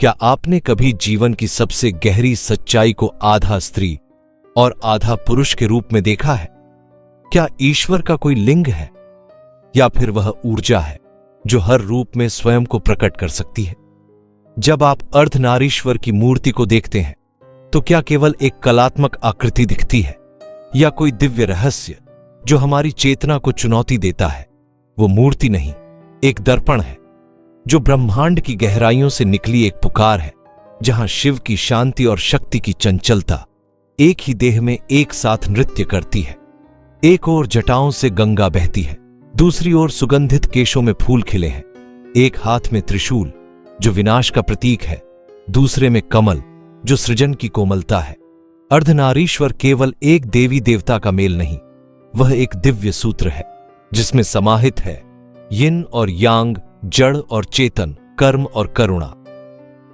क्या आपने कभी जीवन की सबसे गहरी सच्चाई को आधा स्त्री और आधा पुरुष के रूप में देखा है? क्या ईश्वर का कोई लिंग है या फिर वह ऊर्जा है जो हर रूप में स्वयं को प्रकट कर सकती है? जब आप अर्धनारीश्वर की मूर्ति को देखते हैं तो क्या केवल एक कलात्मक आकृति दिखती है या कोई दिव्य रहस्य जो हमारी चेतना को चुनौती देता है? वो मूर्ति नहीं, एक दर्पण है जो ब्रह्मांड की गहराइयों से निकली एक पुकार है, जहां शिव की शांति और शक्ति की चंचलता एक ही देह में एक साथ नृत्य करती है। एक ओर जटाओं से गंगा बहती है, दूसरी ओर सुगंधित केशों में फूल खिले हैं। एक हाथ में त्रिशूल जो विनाश का प्रतीक है, दूसरे में कमल जो सृजन की कोमलता है। अर्धनारीश्वर केवल एक देवी देवता का मेल नहीं, वह एक दिव्य सूत्र है जिसमें समाहित है यिन और यांग, जड़ और चेतन, कर्म और करुणा।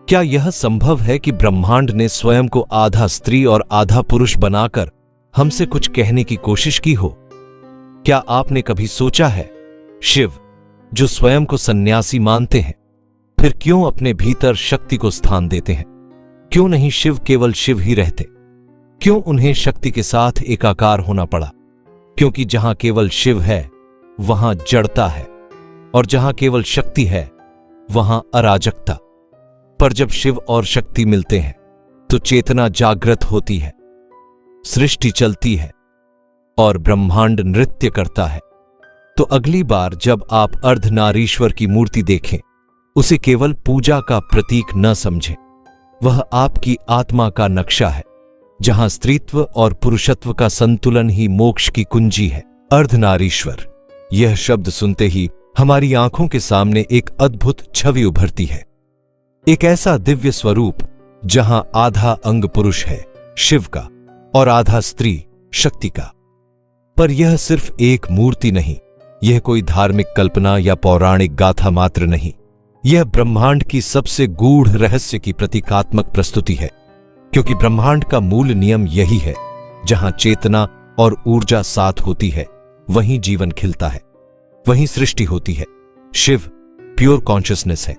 क्या यह संभव है कि ब्रह्मांड ने स्वयं को आधा स्त्री और आधा पुरुष बनाकर हमसे कुछ कहने की कोशिश की हो? क्या आपने कभी सोचा है, शिव जो स्वयं को सन्यासी मानते हैं, फिर क्यों अपने भीतर शक्ति को स्थान देते हैं? क्यों नहीं शिव केवल शिव ही रहते? क्यों उन्हें शक्ति के साथ एकाकार होना पड़ा? क्योंकि जहां केवल शिव है वहां जड़ता है, और जहां केवल शक्ति है वहां अराजकता। पर जब शिव और शक्ति मिलते हैं तो चेतना जागृत होती है, सृष्टि चलती है और ब्रह्मांड नृत्य करता है। तो अगली बार जब आप अर्धनारीश्वर की मूर्ति देखें, उसे केवल पूजा का प्रतीक न समझें। वह आपकी आत्मा का नक्शा है, जहां स्त्रीत्व और पुरुषत्व का संतुलन ही मोक्ष की कुंजी है। अर्धनारीश्वर, यह शब्द सुनते ही हमारी आंखों के सामने एक अद्भुत छवि उभरती है। एक ऐसा दिव्य स्वरूप जहां आधा अंग पुरुष है, शिव का, और आधा स्त्री, शक्ति का। पर यह सिर्फ एक मूर्ति नहीं, यह कोई धार्मिक कल्पना या पौराणिक गाथा मात्र नहीं। यह ब्रह्मांड की सबसे गूढ़ रहस्य की प्रतीकात्मक प्रस्तुति है, क्योंकि ब्रह्मांड का मूल नियम यही है, जहां चेतना और ऊर्जा साथ होती है वहीं जीवन खिलता है, वहीं सृष्टि होती है। शिव प्योर कॉन्शियसनेस है,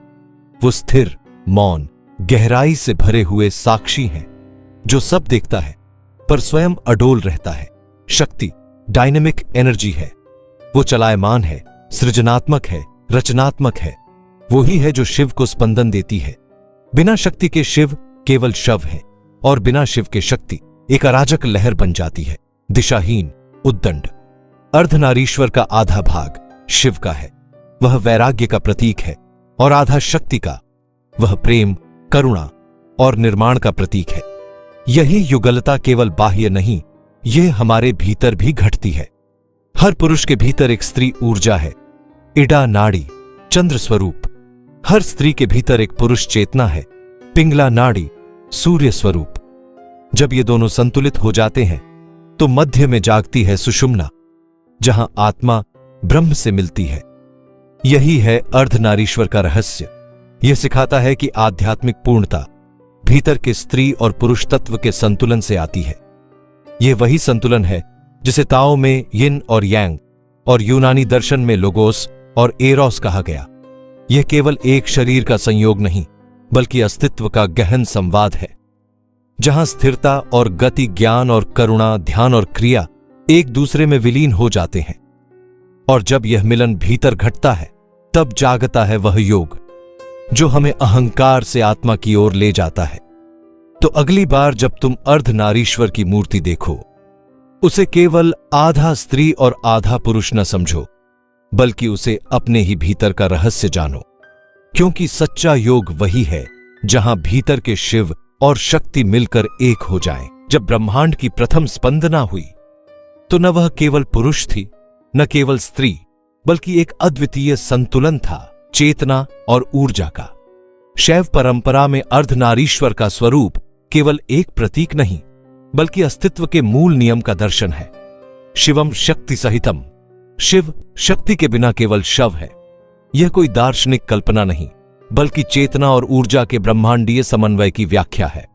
वो स्थिर, मौन, गहराई से भरे हुए साक्षी हैं, जो सब देखता है पर स्वयं अडोल रहता है। शक्ति डायनेमिक एनर्जी है, वो चलायमान है, सृजनात्मक है, रचनात्मक है। वही है जो शिव को स्पंदन देती है। बिना शक्ति के शिव केवल शव है, और बिना शिव के शक्ति एक अराजक लहर बन जाती है, दिशाहीन, उद्दंड। अर्धनारीश्वर का आधा भाग शिव का है, वह वैराग्य का प्रतीक है, और आधा शक्ति का, वह प्रेम, करुणा और निर्माण का प्रतीक है। यही युगलता केवल बाह्य नहीं, यह हमारे भीतर भी घटती है। हर पुरुष के भीतर एक स्त्री ऊर्जा है, इडा नाड़ी, चंद्र स्वरूप। हर स्त्री के भीतर एक पुरुष चेतना है, पिंगला नाड़ी, सूर्य स्वरूप। जब ये दोनों संतुलित हो जाते हैं तो मध्य में जागती है सुषुम्ना, जहां आत्मा ब्रह्म से मिलती है। यही है अर्धनारीश्वर का रहस्य। यह सिखाता है कि आध्यात्मिक पूर्णता भीतर के स्त्री और पुरुष तत्व के संतुलन से आती है। यह वही संतुलन है जिसे ताओ में यिन और यांग और यूनानी दर्शन में लोगोस और एरोस कहा गया। यह केवल एक शरीर का संयोग नहीं, बल्कि अस्तित्व का गहन संवाद है, जहां स्थिरता और गति, ज्ञान और करुणा, ध्यान और क्रिया एक दूसरे में विलीन हो जाते हैं। और जब यह मिलन भीतर घटता है, तब जागता है वह योग जो हमें अहंकार से आत्मा की ओर ले जाता है। तो अगली बार जब तुम अर्धनारीश्वर की मूर्ति देखो, उसे केवल आधा स्त्री और आधा पुरुष न समझो, बल्कि उसे अपने ही भीतर का रहस्य जानो। क्योंकि सच्चा योग वही है जहां भीतर के शिव और शक्ति मिलकर एक हो जाएं। जब ब्रह्मांड की प्रथम स्पंदना हुई तो न वह केवल पुरुष थी, न केवल स्त्री, बल्कि एक अद्वितीय संतुलन था, चेतना और ऊर्जा का। शैव परंपरा में अर्धनारीश्वर का स्वरूप केवल एक प्रतीक नहीं, बल्कि अस्तित्व के मूल नियम का दर्शन है। शिवम शक्ति सहितम, शिव शक्ति के बिना केवल शव है। यह कोई दार्शनिक कल्पना नहीं, बल्कि चेतना और ऊर्जा के ब्रह्मांडीय समन्वय की व्याख्या है।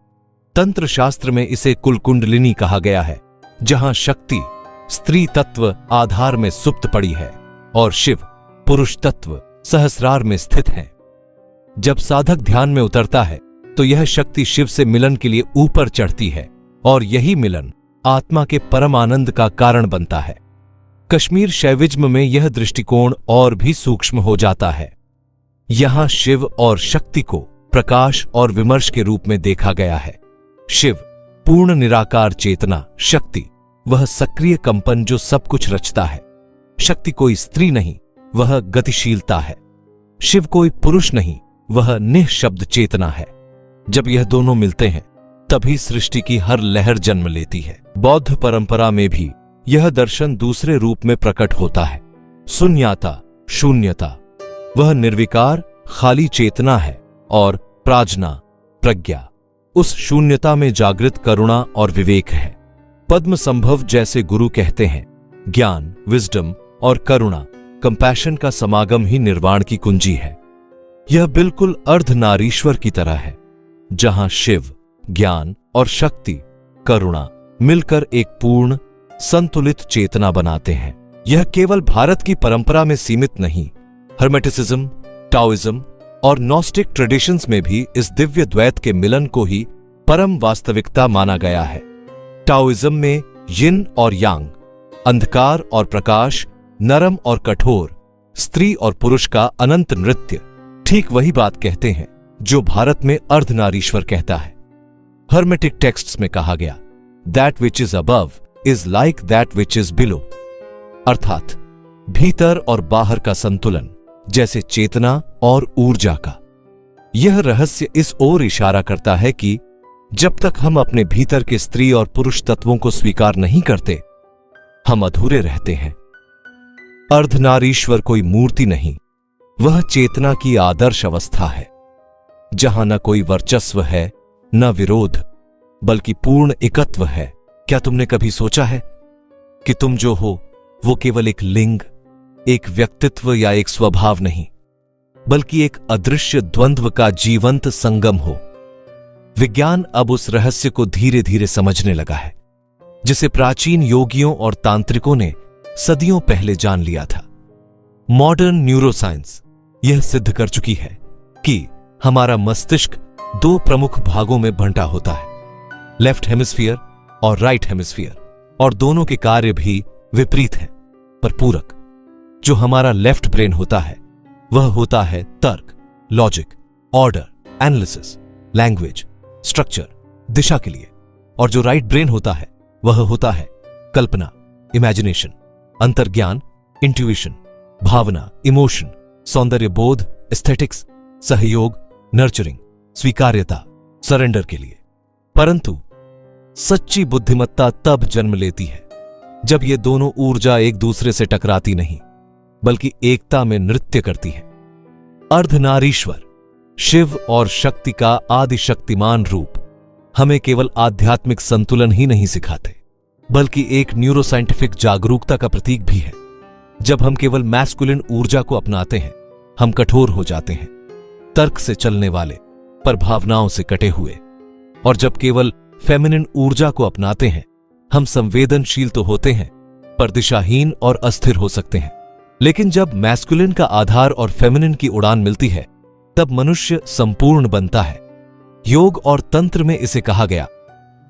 तंत्र शास्त्र में इसे कुलकुंडलिनी कहा गया है, जहां शक्ति स्त्री तत्व आधार में सुप्त पड़ी है और शिव पुरुष तत्व सहस्रार में स्थित है। जब साधक ध्यान में उतरता है तो यह शक्ति शिव से मिलन के लिए ऊपर चढ़ती है और यही मिलन आत्मा के परम आनंद का कारण बनता है। कश्मीर शैविज्म में यह दृष्टिकोण और भी सूक्ष्म हो जाता है। यहां शिव और शक्ति को प्रकाश और विमर्श के रूप में देखा गया है। शिव पूर्ण निराकार चेतना, शक्ति वह सक्रिय कंपन जो सब कुछ रचता है। शक्ति कोई स्त्री नहीं, वह गतिशीलता है। शिव कोई पुरुष नहीं, वह निःशब्द चेतना है। जब यह दोनों मिलते हैं तभी सृष्टि की हर लहर जन्म लेती है। बौद्ध परंपरा में भी यह दर्शन दूसरे रूप में प्रकट होता है। शून्यता, शून्यता वह निर्विकार खाली चेतना है और प्राज्ञा, प्रज्ञा उस शून्यता में जागृत करुणा और विवेक है। पद्म संभव जैसे गुरु कहते हैं, ज्ञान, विजडम और करुणा, कंपैशन का समागम ही निर्वाण की कुंजी है। यह बिल्कुल अर्धनारीश्वर की तरह है, जहां शिव, ज्ञान और शक्ति, करुणा मिलकर एक पूर्ण संतुलित चेतना बनाते हैं। यह केवल भारत की परंपरा में सीमित नहीं, हर्मेटिसिज्म, टाओइज्म और नॉस्टिक ट्रेडिशंस में भी इस दिव्य द्वैत के मिलन को ही परम वास्तविकता माना गया है। टाओइज्म में यिन और यांग, अंधकार और प्रकाश, नरम और कठोर, स्त्री और पुरुष का अनंत नृत्य ठीक वही बात कहते हैं जो भारत में अर्धनारीश्वर कहता है। हर्मेटिक टेक्स्ट्स में कहा गया, that which is above is like that which is below, अर्थात भीतर और बाहर का संतुलन जैसे चेतना और ऊर्जा का। यह रहस्य इस ओर इशारा करता है कि जब तक हम अपने भीतर के स्त्री और पुरुष तत्वों को स्वीकार नहीं करते, हम अधूरे रहते हैं। अर्धनारीश्वर कोई मूर्ति नहीं, वह चेतना की आदर्श अवस्था है, जहां न कोई वर्चस्व है न विरोध, बल्कि पूर्ण एकत्व है। क्या तुमने कभी सोचा है कि तुम जो हो वो केवल एक लिंग, एक व्यक्तित्व या एक स्वभाव नहीं, बल्कि एक अदृश्य द्वंद्व का जीवंत संगम हो? विज्ञान अब उस रहस्य को धीरे धीरे समझने लगा है, जिसे प्राचीन योगियों और तांत्रिकों ने सदियों पहले जान लिया था। मॉडर्न न्यूरोसाइंस यह सिद्ध कर चुकी है कि हमारा मस्तिष्क दो प्रमुख भागों में बंटा होता है, लेफ्ट हेमिस्फीयर और राइट हेमिस्फीयर, और दोनों के कार्य भी विपरीत हैं पर पूरक। जो हमारा लेफ्ट ब्रेन होता है वह होता है तर्क, logic, order, analysis, language, structure, दिशा के लिए, और जो राइट ब्रेन होता है वह होता है कल्पना, इमेजिनेशन, अंतर्ज्ञान, इंट्यूइशन, भावना, इमोशन, सौंदर्य बोध, एस्थेटिक्स, सहयोग, नर्चरिंग, स्वीकार्यता, सरेंडर के लिए। परंतु सच्ची बुद्धिमत्ता तब जन्म लेती है जब ये दोनों ऊर्जा एक दूसरे से टकराती नहीं, बल्कि एकता में नृत्य करती है। अर्धनारीश्वर, शिव और शक्ति का आदिशक्तिमान रूप हमें केवल आध्यात्मिक संतुलन ही नहीं सिखाते, बल्कि एक न्यूरोसाइंटिफिक जागरूकता का प्रतीक भी है। जब हम केवल मैस्कुलिन ऊर्जा को अपनाते हैं, हम कठोर हो जाते हैं, तर्क से चलने वाले पर भावनाओं से कटे हुए, और जब केवल फेमिनिन ऊर्जा को अपनाते हैं, हम संवेदनशील तो होते हैं पर दिशाहीन और अस्थिर हो सकते हैं। लेकिन जब मैस्कुलिन का आधार और फेमिनिन की उड़ान मिलती है, तब मनुष्य संपूर्ण बनता है। योग और तंत्र में इसे कहा गया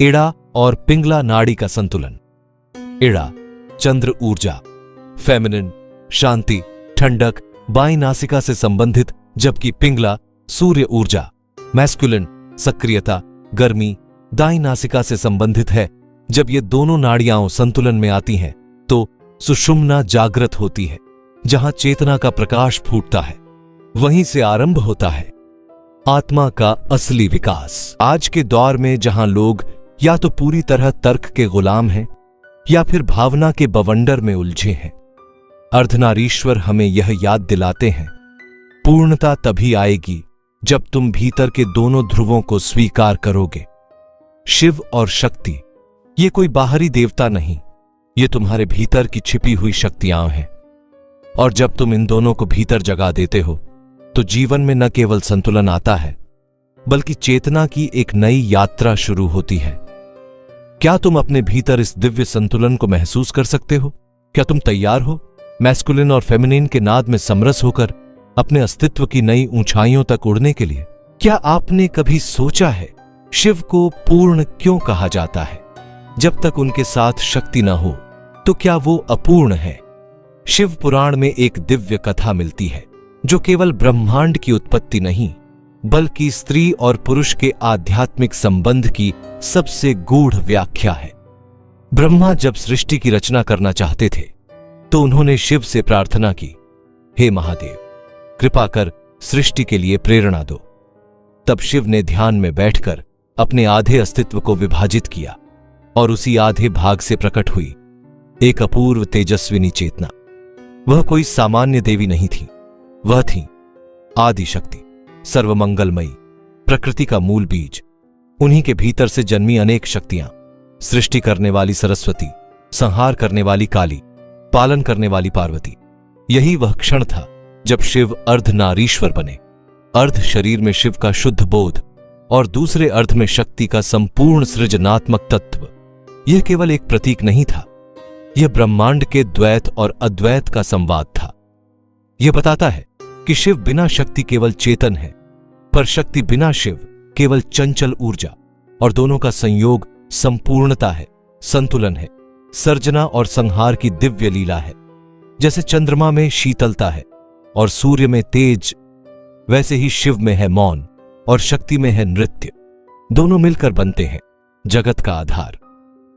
इड़ा और पिंगला नाड़ी का संतुलन। इड़ा चंद्र ऊर्जा, फेमिनिन शांति, ठंडक, बाईं नासिका से संबंधित, जबकि पिंगला सूर्य ऊर्जा, मैस्कुलिन सक्रियता, गर्मी, दाईं नासिका से संबंधित है। जब ये दोनों नाड़ियां संतुलन में आती हैं तो सुषुम्ना जागृत होती है, जहां चेतना का प्रकाश फूटता है। वहीं से आरंभ होता है आत्मा का असली विकास। आज के दौर में जहां लोग या तो पूरी तरह तर्क के गुलाम हैं या फिर भावना के बवंडर में उलझे हैं, अर्धनारीश्वर हमें यह याद दिलाते हैं, पूर्णता तभी आएगी जब तुम भीतर के दोनों ध्रुवों को स्वीकार करोगे। शिव और शक्ति ये कोई बाहरी देवता नहीं, ये तुम्हारे भीतर की छिपी हुई शक्तियां हैं। और जब तुम इन दोनों को भीतर जगा देते हो तो जीवन में न केवल संतुलन आता है, बल्कि चेतना की एक नई यात्रा शुरू होती है। क्या तुम अपने भीतर इस दिव्य संतुलन को महसूस कर सकते हो? क्या तुम तैयार हो मैस्कुलिन और फेमिनिन के नाद में समरस होकर अपने अस्तित्व की नई ऊंचाइयों तक उड़ने के लिए? क्या आपने कभी सोचा है शिव को पूर्ण क्यों कहा जाता है? जब तक उनके साथ शक्ति न हो तो क्या वो अपूर्ण है? शिव पुराण में एक दिव्य कथा मिलती है जो केवल ब्रह्मांड की उत्पत्ति नहीं बल्कि स्त्री और पुरुष के आध्यात्मिक संबंध की सबसे गूढ़ व्याख्या है। ब्रह्मा जब सृष्टि की रचना करना चाहते थे तो उन्होंने शिव से प्रार्थना की, हे महादेव, कृपा कर सृष्टि के लिए प्रेरणा दो। तब शिव ने ध्यान में बैठकर अपने आधे अस्तित्व को विभाजित किया और उसी आधे भाग से प्रकट हुई एक अपूर्व तेजस्विनी चेतना। वह कोई सामान्य देवी नहीं थी, वह थी आदि शक्ति, सर्वमंगलमयी, प्रकृति का मूल बीज। उन्हीं के भीतर से जन्मी अनेक शक्तियां, सृष्टि करने वाली सरस्वती, संहार करने वाली काली, पालन करने वाली पार्वती। यही वह क्षण था जब शिव अर्धनारीश्वर बने। अर्ध शरीर में शिव का शुद्ध बोध और दूसरे अर्ध में शक्ति का संपूर्ण सृजनात्मक तत्व। यह केवल एक प्रतीक नहीं था, यह ब्रह्मांड के द्वैत और अद्वैत का संवाद था। यह बताता है कि शिव बिना शक्ति केवल चेतन है, पर शक्ति बिना शिव केवल चंचल ऊर्जा, और दोनों का संयोग संपूर्णता है, संतुलन है, सर्जना और संहार की दिव्य लीला है। जैसे चंद्रमा में शीतलता है और सूर्य में तेज, वैसे ही शिव में है मौन और शक्ति में है नृत्य। दोनों मिलकर बनते हैं जगत का आधार।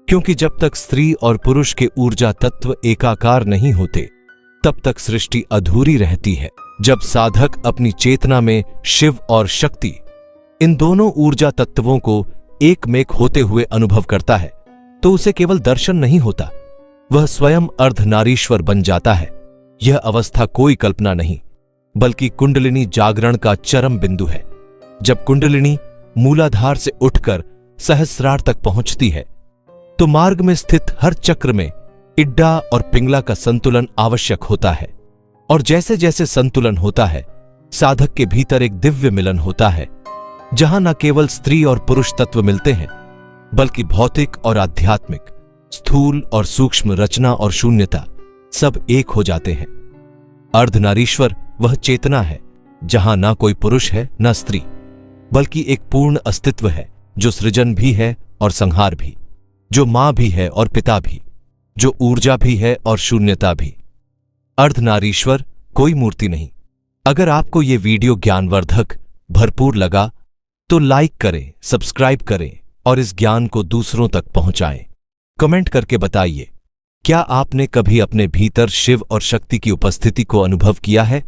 क्योंकि जब तक स्त्री और पुरुष के ऊर्जा तत्व एकाकार नहीं होते तब तक सृष्टि अधूरी रहती है। जब साधक अपनी चेतना में शिव और शक्ति, इन दोनों ऊर्जा तत्वों को एकमेक होते हुए अनुभव करता है तो उसे केवल दर्शन नहीं होता, वह स्वयं अर्धनारीश्वर बन जाता है। यह अवस्था कोई कल्पना नहीं बल्कि कुंडलिनी जागरण का चरम बिंदु है। जब कुंडलिनी मूलाधार से उठकर सहस्रार तक पहुंचती है तो मार्ग में स्थित हर चक्र में इड्डा और पिंगला का संतुलन आवश्यक होता है। और जैसे जैसे संतुलन होता है, साधक के भीतर एक दिव्य मिलन होता है जहां न केवल स्त्री और पुरुष तत्व मिलते हैं बल्कि भौतिक और आध्यात्मिक, स्थूल और सूक्ष्म, रचना और शून्यता सब एक हो जाते हैं। अर्धनारीश्वर वह चेतना है जहां ना कोई पुरुष है न स्त्री, बल्कि एक पूर्ण अस्तित्व है जो सृजन भी है और संहार भी, जो मां भी है और पिता भी, जो ऊर्जा भी है और शून्यता भी। अर्धनारीश्वर कोई मूर्ति नहीं। अगर आपको ये वीडियो ज्ञानवर्धक भरपूर लगा तो लाइक करें, सब्सक्राइब करें और इस ज्ञान को दूसरों तक पहुंचाएं। कमेंट करके बताइए, क्या आपने कभी अपने भीतर शिव और शक्ति की उपस्थिति को अनुभव किया है?